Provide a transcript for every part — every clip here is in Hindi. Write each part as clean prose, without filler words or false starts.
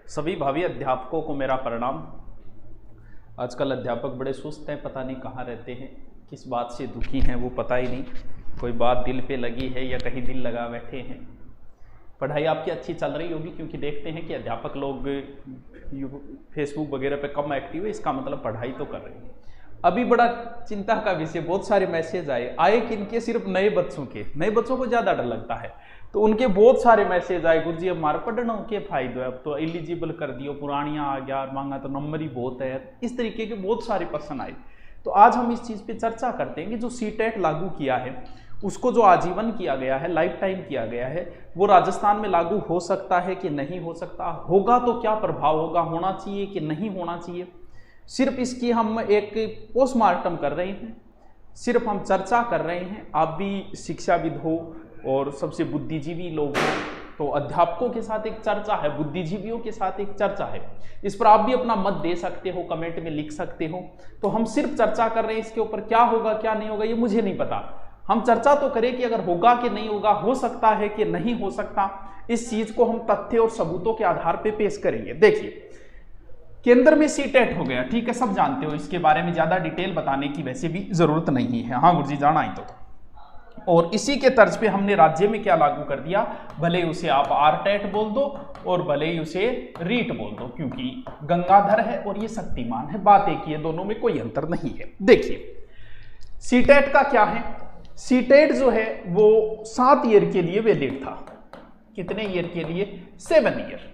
सभी भावी अध्यापकों को मेरा प्रणाम। आजकल अध्यापक बड़े सुस्त हैं, पता नहीं कहाँ रहते हैं, किस बात से दुखी हैं वो पता ही नहीं। कोई बात दिल पे लगी है या कहीं दिल लगा बैठे हैं। पढ़ाई आपकी अच्छी चल रही होगी, क्योंकि देखते हैं कि अध्यापक लोग फेसबुक वगैरह पे कम एक्टिव है, इसका मतलब पढ़ाई तो कर रहे हैं। अभी बड़ा चिंता का विषय, बहुत सारे मैसेज आए किनके, सिर्फ नए बच्चों को ज़्यादा डर लगता है, तो उनके बहुत सारे मैसेज आए, गुरुजी हमारे पढ़ना के फायदे है, अब तो एलिजिबल कर दियो, पुरानिया आ गया, मांगा तो नंबर ही बहुत है। इस तरीके के बहुत सारे प्रश्न आए। तो आज हम इस चीज़ पे चर्चा करते हैं कि जो सीटेट लागू किया है, उसको जो आजीवन किया गया है, लाइफ टाइम किया गया है, वो राजस्थान में लागू हो सकता है कि नहीं हो सकता, होगा तो क्या प्रभाव होगा, होना चाहिए कि नहीं होना चाहिए। सिर्फ इसकी हम एक पोस्टमार्टम कर रहे हैं, सिर्फ हम चर्चा कर रहे हैं। आप भी शिक्षाविद हो और सबसे बुद्धिजीवी लोग हो, तो अध्यापकों के साथ एक चर्चा है, बुद्धिजीवियों के साथ एक चर्चा है। इस पर आप भी अपना मत दे सकते हो, कमेंट में लिख सकते हो। तो हम सिर्फ चर्चा कर रहे हैं, इसके ऊपर क्या होगा क्या नहीं होगा ये मुझे नहीं पता। हम चर्चा तो करें कि अगर होगा कि नहीं होगा, हो सकता है कि नहीं हो सकता, इस चीज को हम तथ्य और सबूतों के आधार पर पेश करेंगे। देखिए, केंद्र में सीटेट हो गया, ठीक है, सब जानते हो, इसके बारे में ज्यादा डिटेल बताने की वैसे भी जरूरत नहीं है। हाँ गुरुजी जाना ही तो। और इसी के तर्ज पे हमने राज्य में क्या लागू कर दिया, भले ही उसे आप आरटेट बोल दो और भले ही उसे रीट बोल दो, क्योंकि गंगाधर है और ये शक्तिमान है, बात एक ही है, दोनों में कोई अंतर नहीं है। देखिए सीटेट का क्या है, सीटेट जो है वो 7 ईयर के लिए वैलिड था। कितने ईयर के लिए? 7 ईयर।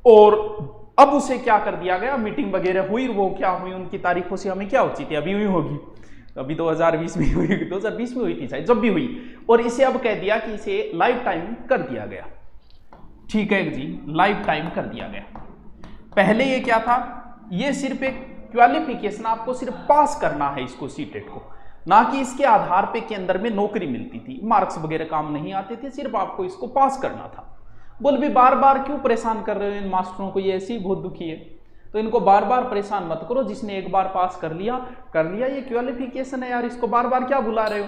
और अब उसे क्या कर दिया गया, मीटिंग वगैरह हुई, वो क्या हुई, उनकी तारीखों से हमें क्या उचित है, अभी हुई होगी, अभी 2020 में हुई, 2020 में हुई थी शायद, जब भी हुई, और इसे अब कह दिया कि इसे लाइफ टाइम कर दिया गया। ठीक है जी, लाइफ टाइम कर दिया गया। पहले ये क्या था, ये सिर्फ एक क्वालिफिकेशन, आपको सिर्फ पास करना है इसको, सीटेट को, ना कि इसके आधार पे केंद्र में नौकरी मिलती थी, मार्क्स वगैरह काम नहीं आते थे, सिर्फ आपको इसको पास करना था। बोल भी बार बार क्यों परेशान कर रहे हो इन मास्टरों को, ये ऐसे ही बहुत दुखी है, तो इनको बार बार परेशान मत करो। जिसने एक बार पास कर लिया, ये क्वालिफिकेशन है यार, इसको बार बार क्या बुला रहे हो,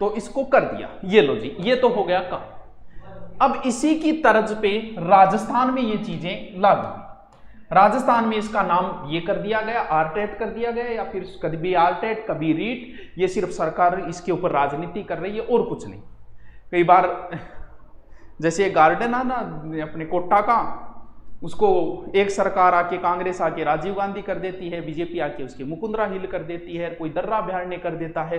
तो इसको कर दिया। ये लो जी, ये तो हो गया काम। अब इसी की तर्ज पे राजस्थान में ये चीजें लागू हुई। राजस्थान में इसका नाम ये कर दिया गया, आरटेट कर दिया गया, या फिर कभी आरटेट कभी रीट। ये सिर्फ सरकार इसके ऊपर राजनीति कर रही है और कुछ नहीं। कई बार जैसे गार्डन है ना अपने कोटा का, उसको एक सरकार आके, कांग्रेस आके राजीव गांधी कर देती है, बीजेपी आके उसके मुकुंदरा हिल कर देती है, कोई दर्रा अभ्यारण्य कर देता है,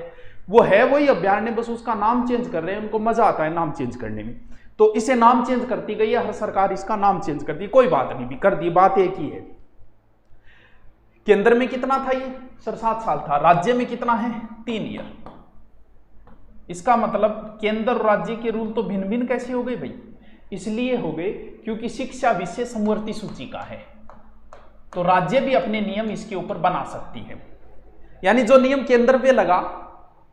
वो है वही अभ्यारण्य, बस उसका नाम चेंज कर रहे हैं, उनको मजा आता है नाम चेंज करने में, तो इसे नाम चेंज करती गई है, हर सरकार इसका नाम चेंज करती है, कोई बात नहीं, भी कर दी, बात एक ही है। केंद्र में कितना था ये, सर 7 साल था, राज्य में कितना है, 3 ईयर। इसका मतलब केंद्र और राज्य के रूल तो भिन्न भिन्न कैसे हो गए भाई? इसलिए हो गए क्योंकि शिक्षा विषय समवर्ती सूची का है, तो राज्य भी अपने नियम इसके ऊपर बना सकती है। यानी जो नियम केंद्र पे लगा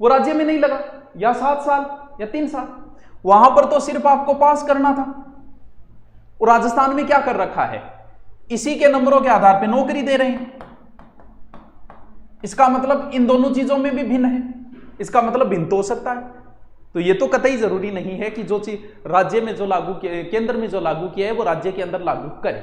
वो राज्य में नहीं लगा, या 7 साल या 3 साल, वहां पर तो सिर्फ आपको पास करना था। और राजस्थान में क्या कर रखा है, इसी के नंबरों के आधार पे नौकरी दे रहे हैं। इसका मतलब इन दोनों चीजों में भी भिन्न है, इसका मतलब भिन्न तो हो सकता है। तो ये तो कतई जरूरी नहीं है कि जो चीज राज्य में जो लागू किया, केंद्र में जो लागू किया है, वो राज्य के अंदर लागू करे।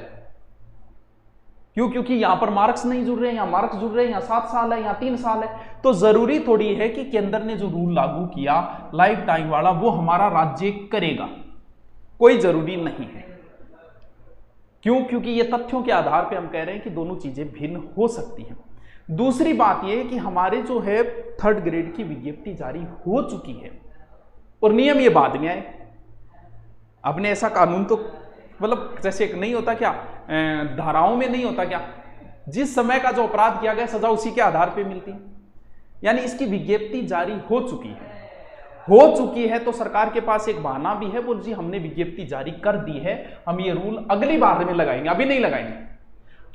क्यों? क्योंकि यहां पर मार्क्स नहीं जुड़ रहे हैं, यहां मार्क्स जुड़ रहे हैं, यहां 7 साल है, यहां 3 साल है, तो जरूरी थोड़ी है कि केंद्र ने जो रूल लागू किया लाइफ टाइम वाला, वो हमारा राज्य करेगा, कोई जरूरी नहीं है। क्यों? क्योंकि ये तथ्यों के आधार पर हम कह रहे हैं कि दोनों चीजें भिन्न हो सकती हैं। दूसरी बात यह है कि हमारे जो है 3rd ग्रेड की विज्ञप्ति जारी हो चुकी है, और नियम ये बाद में आए। आपने ऐसा कानून तो मतलब जैसे नहीं होता क्या, धाराओं में नहीं होता क्या, जिस समय का जो अपराध किया गया सजा उसी के आधार पे मिलती है। यानी इसकी विज्ञप्ति जारी हो चुकी है, तो सरकार के पास एक बहाना भी है, बोल जी हमने विज्ञप्ति जारी कर दी है, हम ये रूल अगली बार में लगाएंगे, अभी नहीं लगाएंगे।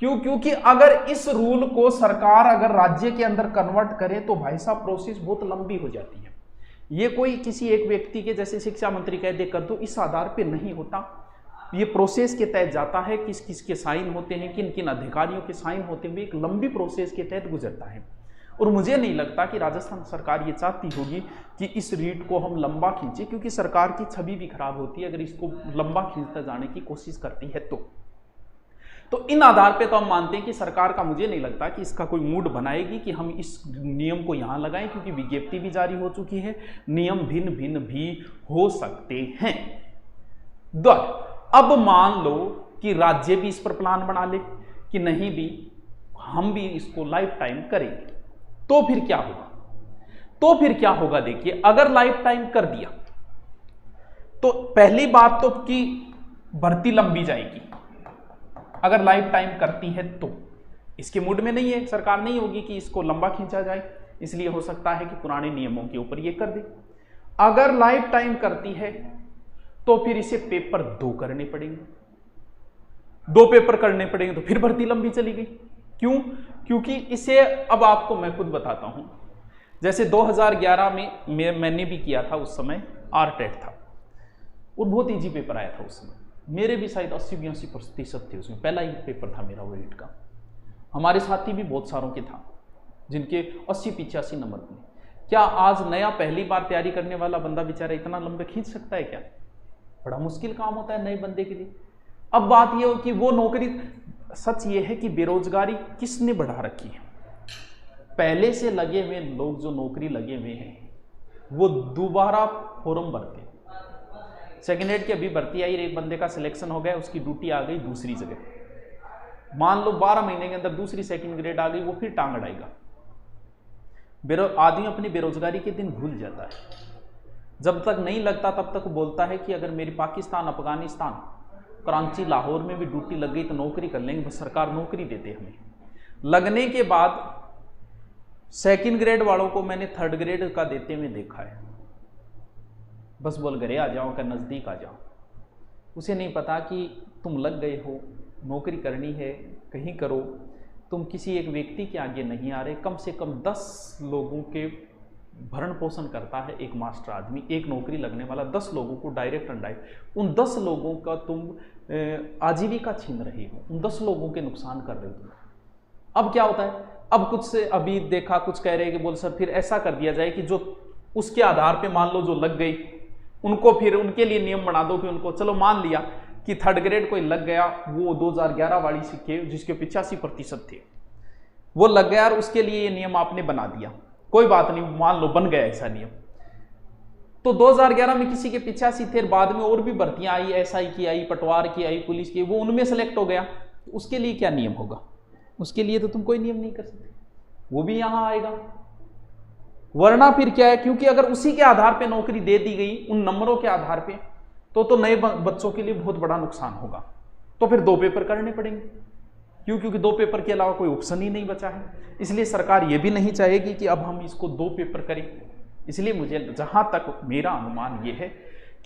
क्यों? क्योंकि अगर इस रूल को सरकार अगर राज्य के अंदर कन्वर्ट करे तो भाई साहब प्रोसेस बहुत लंबी हो जाती है। ये कोई किसी एक व्यक्ति के, जैसे शिक्षा मंत्री कह दे कर दो, इस आधार पे नहीं होता। ये प्रोसेस के तहत जाता है, किस किस के साइन होते हैं, किन किन अधिकारियों के साइन होते हैं, एक लंबी प्रोसेस के तहत गुजरता है। और मुझे नहीं लगता कि राजस्थान सरकार ये चाहती होगी कि इस रीट को हम लंबा खींचे, क्योंकि सरकार की छवि भी खराब होती है अगर इसको लंबा खींचता जाने की कोशिश करती है तो। तो इन आधार पे तो हम मानते हैं कि सरकार का, मुझे नहीं लगता कि इसका कोई मूड बनाएगी कि हम इस नियम को यहां लगाएं, क्योंकि विज्ञप्ति भी जारी हो चुकी है, नियम भिन्न भिन्न भी हो सकते हैं। अब मान लो कि राज्य भी इस पर प्लान बना ले कि नहीं भी हम भी इसको लाइफ टाइम करेंगे, तो फिर क्या होगा? तो फिर क्या होगा, देखिए, अगर लाइफ टाइम कर दिया तो पहली बात तो कि भर्ती लंबी जाएगी। अगर लाइफ टाइम करती है तो इसके मूड में नहीं है, सरकार नहीं होगी कि इसको लंबा खींचा जाए, इसलिए हो सकता है कि पुराने नियमों के ऊपर ये कर दे। अगर लाइफ टाइम करती है तो फिर इसे पेपर 2 करने पड़ेंगे, 2 पेपर करने पड़ेंगे, तो फिर भर्ती लंबी चली गई। क्यों? क्योंकि इसे, अब आपको मैं खुद बताता हूं, जैसे 2011 में मैंने भी किया था, उस समय आरटेट था और बहुत इजी पेपर आया था उस समय, मेरे भी शायद 80-82% थे उसमें, पहला ही पेपर था मेरा वो 8 का। हमारे साथी भी बहुत सारों के था जिनके 80-85 नंबर थे। क्या आज नया पहली बार तैयारी करने वाला बंदा बेचारा इतना लंबे खींच सकता है क्या? बड़ा मुश्किल काम होता है नए बंदे के लिए। अब बात यह हो कि वो नौकरी, सच ये है कि बेरोजगारी किसने बढ़ा रखी है? पहले से लगे हुए लोग जो नौकरी लगे हुए हैं वो दोबारा फॉर्म भरते। सेकेंड हेड की अभी भर्ती आई, एक बंदे का सिलेक्शन हो गया, उसकी ड्यूटी आ गई दूसरी जगह, मान लो 12 महीने के अंदर दूसरी सेकंड ग्रेड आ गई, वो फिर टांग अड़ाएगा। आदमी अपनी बेरोजगारी के दिन भूल जाता है, जब तक नहीं लगता तब तक बोलता है कि अगर मेरी पाकिस्तान, अफगानिस्तान, कराची, लाहौर में भी ड्यूटी लग गई तो नौकरी कर लेंगे, बस सरकार नौकरी देते हमें। लगने के बाद सेकंड ग्रेड वालों को मैंने थर्ड ग्रेड का देते हुए देखा है, बस बोल घरे आ जाओ, का नज़दीक आ जाओ। उसे नहीं पता कि तुम लग गए हो, नौकरी करनी है, कहीं करो, तुम किसी एक व्यक्ति के आगे नहीं आ रहे। कम से कम 10 लोगों के भरण पोषण करता है एक मास्टर आदमी, एक नौकरी लगने वाला 10 लोगों को डायरेक्ट अनडायरेक्ट, उन 10 लोगों का तुम आजीविका छीन रहे हो, उन 10 लोगों के नुकसान कर रहे हो तुम। अब क्या होता है, अब कुछ से अभी देखा, कुछ कह रहे हैं कि बोल सर फिर ऐसा कर दिया जाए कि जो उसके आधार पे मान लो जो लग गई उनको फिर उनके लिए नियम बना दो कि उनको, चलो मान लिया कि थर्ड ग्रेड कोई लग गया, वो 2011 वाली सिक्के जिसके 85% थे वो लग गया और उसके लिए ये नियम आपने बना दिया, कोई बात नहीं, मान लो बन गया ऐसा नियम। तो 2011 में किसी के 85 थे, बाद में और भी भर्तियां आई, एसआई की आई, पटवार की आई, पुलिस की, वो उनमें सेलेक्ट हो गया, उसके लिए क्या नियम होगा? उसके लिए तो तुम कोई नियम नहीं कर सकते, वो भी यहां आएगा। वरना फिर क्या है, क्योंकि अगर उसी के आधार पे नौकरी दे दी गई उन नंबरों के आधार पे, तो नए बच्चों के लिए बहुत बड़ा नुकसान होगा। तो फिर 2 पेपर करने पड़ेंगे। क्यों? क्योंकि 2 पेपर के अलावा कोई ऑप्शन ही नहीं बचा है। इसलिए सरकार ये भी नहीं चाहेगी कि अब हम इसको 2 पेपर करें। इसलिए मुझे, जहां तक मेरा अनुमान ये है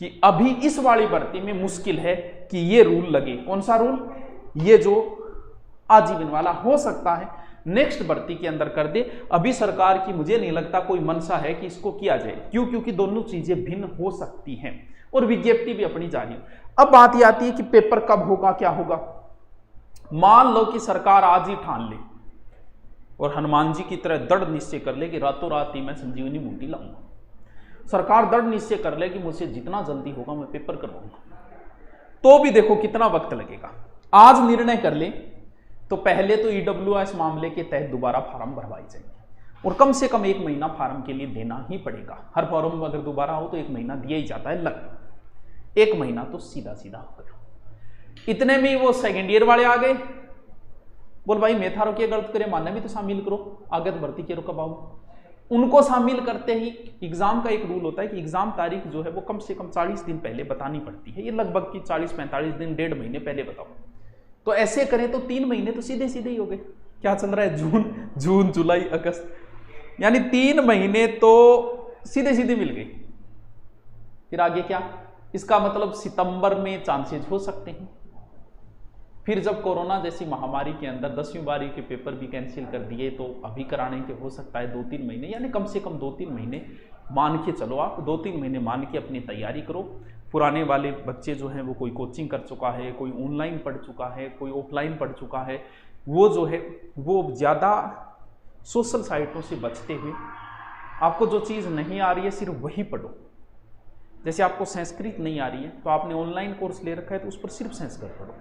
कि अभी इस वाली भर्ती में मुश्किल है कि ये रूल लगे। कौन सा रूल? ये जो आजीवन वाला, हो सकता है नेक्स्ट भर्ती के अंदर कर दे। अभी सरकार की मुझे नहीं लगता कोई मंशा है कि इसको किया जाए। क्यों? क्योंकि दोनों चीजें भिन्न हो सकती हैं और विज्ञप्ति भी अपनी जारी है। अब बात ये आती है कि पेपर कब होगा, क्या होगा। मान लो कि सरकार आज ही ठान ले और हनुमान जी की तरह दृढ़ निश्चय कर ले कि रातों रात ही मैं संजीवनी बूटी लाऊंगा। सरकार दृढ़ निश्चय कर ले कि मुझसे जितना जल्दी होगा मैं पेपर करवाऊंगा, तो भी देखो कितना वक्त लगेगा। आज निर्णय कर ले तो पहले तो ईडब्ल्यूएस मामले के तहत दोबारा फार्म भरवाई जाएंगे और कम से कम 1 महीना फार्म के लिए देना ही पड़ेगा। हर फॉर्म में अगर दोबारा हो तो 1 महीना दिया ही जाता है, लगभग 1 महीना तो सीधा सीधा हो गया। इतने में वो सेकेंड ईयर वाले आ गए, बोल भाई मैं थारो क्या गलत करे, मानने भी तो शामिल करो, आगे तो भर्ती करो कब आओ। उनको शामिल करते ही एग्जाम का एक रूल होता है कि एग्जाम तारीख जो है वो कम से कम 40 दिन पहले बतानी पड़ती है। ये लगभग की 40-45 दिन, 1.5 महीने पहले बताओ। तो ऐसे करें तो 3 महीने तो सीधे सीधे ही हो गए। क्या चल रहा है, जून जुलाई अगस्त, यानी 3 महीने तो सीधे सीधे मिल गए। फिर आगे क्या? इसका मतलब सितंबर में चांसेस हो सकते हैं। फिर जब कोरोना जैसी महामारी के अंदर 10वीं बारी के पेपर भी कैंसिल कर दिए तो अभी कराने के हो सकता है 2-3 महीने, यानी कम से कम 2-3 महीने मान के चलो। आप 2-3 महीने मान के अपनी तैयारी करो। पुराने वाले बच्चे जो हैं वो कोई कोचिंग कर चुका है, कोई ऑनलाइन पढ़ चुका है, कोई ऑफलाइन पढ़ चुका है, वो जो है वो ज़्यादा सोशल साइटों से बचते हुए आपको जो चीज़ नहीं आ रही है सिर्फ वही पढ़ो। जैसे आपको संस्कृत नहीं आ रही है तो आपने ऑनलाइन कोर्स ले रखा है तो उस पर सिर्फ संस्कृत पढ़ो।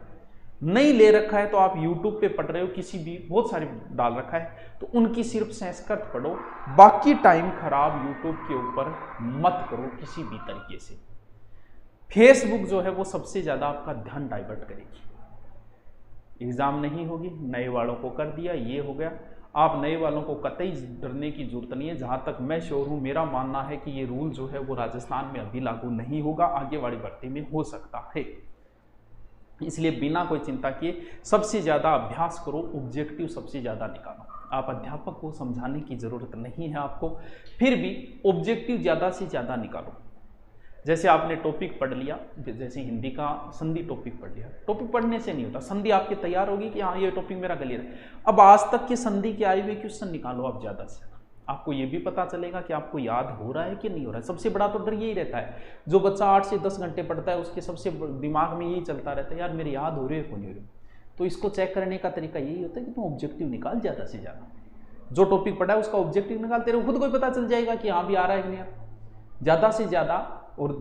नहीं ले रखा है तो आप YouTube पे पढ़ रहे हो, किसी भी बहुत सारे डाल रखा है, तो उनकी सिर्फ संस्कृत पढ़ो, बाकी टाइम खराब YouTube के ऊपर मत करो किसी भी तरीके से। फेसबुक जो है वो सबसे ज़्यादा आपका ध्यान डाइवर्ट करेगी। एग्ज़ाम नहीं होगी, नए वालों को कर दिया, ये हो गया। आप नए वालों को कतई डरने की जरूरत नहीं है। जहाँ तक मैं श्योर हूँ, मेरा मानना है कि ये रूल जो है वो राजस्थान में अभी लागू नहीं होगा, आगे वाली भर्ती में हो सकता है। इसलिए बिना कोई चिंता किए सबसे ज़्यादा अभ्यास करो, ऑब्जेक्टिव सबसे ज़्यादा निकालो। आप अध्यापक को समझाने की ज़रूरत नहीं है आपको, फिर भी ऑब्जेक्टिव ज़्यादा से ज़्यादा निकालो। जैसे आपने टॉपिक पढ़ लिया, जैसे हिंदी का संधि टॉपिक पढ़ लिया, टॉपिक पढ़ने से नहीं होता, संधि आपके तैयार होगी कि हाँ ये टॉपिक मेरा क्लियर है। अब आज तक के संधि के आए हुए क्वेश्चन निकालो आप ज़्यादा से ज़्यादा, आपको ये भी पता चलेगा कि आपको याद हो रहा है कि नहीं हो रहा है। सबसे बड़ा तो डर यही रहता है, जो बच्चा 8 से 10 घंटे पढ़ता है उसके सबसे दिमाग में यही चलता रहता है, यार मेरे याद हो रहे हो नहीं हो रहे। तो इसको चेक करने का तरीका यही होता है कि तुम ऑब्जेक्टिव निकाल ज़्यादा से ज़्यादा, जो टॉपिक पढ़ा है उसका ऑब्जेक्टिव निकालते रहो, खुद को पता चल जाएगा कि हाँ भी आ रहा है कि नहीं। ज़्यादा से ज़्यादा और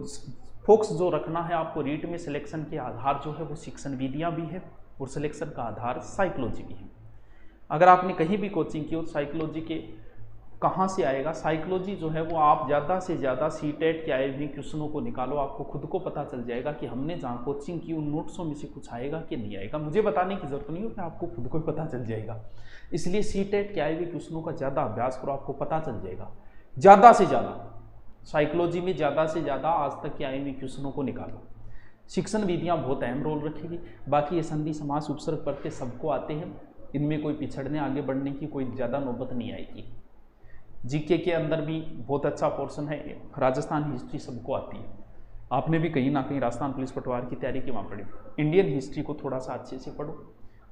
फोकस जो रखना है आपको रीट में, सिलेक्शन के आधार जो है वो शिक्षण विधियाँ भी है और सिलेक्शन का आधार साइकोलॉजी भी है। अगर आपने कहीं भी कोचिंग की हो, साइकोलॉजी के कहाँ से आएगा, साइकोलॉजी जो है वो आप ज़्यादा से ज़्यादा सीटेट के आए हुए क्वेश्चनों को निकालो, आपको खुद को पता चल जाएगा कि हमने जहाँ कोचिंग की उन नोट्सों में से कुछ आएगा कि नहीं आएगा। मुझे बताने की जरूरत नहीं होती, आपको खुद को पता चल जाएगा। इसलिए सीटेट के आए हुए क्वेश्चनों का ज़्यादा अभ्यास करो, आपको पता चल जाएगा। ज़्यादा से ज़्यादा साइकोलॉजी में ज़्यादा से ज़्यादा आज तक के आए हुए क्वेश्चनों को निकालो। शिक्षण विधियाँ बहुत अहम रोल रखेगी। बाकी ये संधि समास उपसर्ग प्रत्यय सबको आते हैं, इनमें कोई पिछड़ने आगे बढ़ने की कोई ज़्यादा नौबत नहीं आएगी। जीके के अंदर भी बहुत अच्छा पोर्शन है, राजस्थान हिस्ट्री सबको आती है। आपने भी कहीं ना कहीं राजस्थान पुलिस पटवार की तैयारी के वहाँ पढ़ी। इंडियन हिस्ट्री को थोड़ा सा अच्छे से पढ़ो।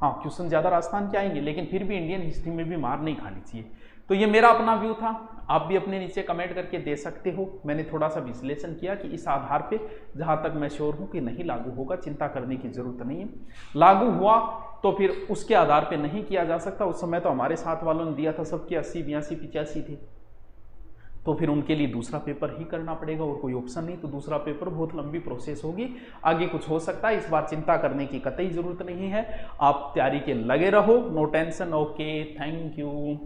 हाँ, क्वेश्चन ज़्यादा राजस्थान के आएंगे, लेकिन फिर भी इंडियन हिस्ट्री में भी मार नहीं खानी चाहिए। तो ये मेरा अपना व्यू था, आप भी अपने नीचे कमेंट करके दे सकते हो। मैंने थोड़ा सा विश्लेषण किया कि इस आधार पे जहाँ तक मैं श्योर हूँ कि नहीं लागू होगा, चिंता करने की ज़रूरत नहीं है। लागू हुआ तो फिर उसके आधार पे नहीं किया जा सकता। उस समय तो हमारे साथ वालों ने दिया था सबके 80, 82, 85 थे, तो फिर उनके लिए दूसरा पेपर ही करना पड़ेगा और कोई ऑप्शन नहीं। तो दूसरा पेपर बहुत लंबी प्रोसेस होगी, आगे कुछ हो सकता है। इस बार चिंता करने की कतई ज़रूरत नहीं है, आप तैयारी के लगे रहो, no tension. Okay, thank you.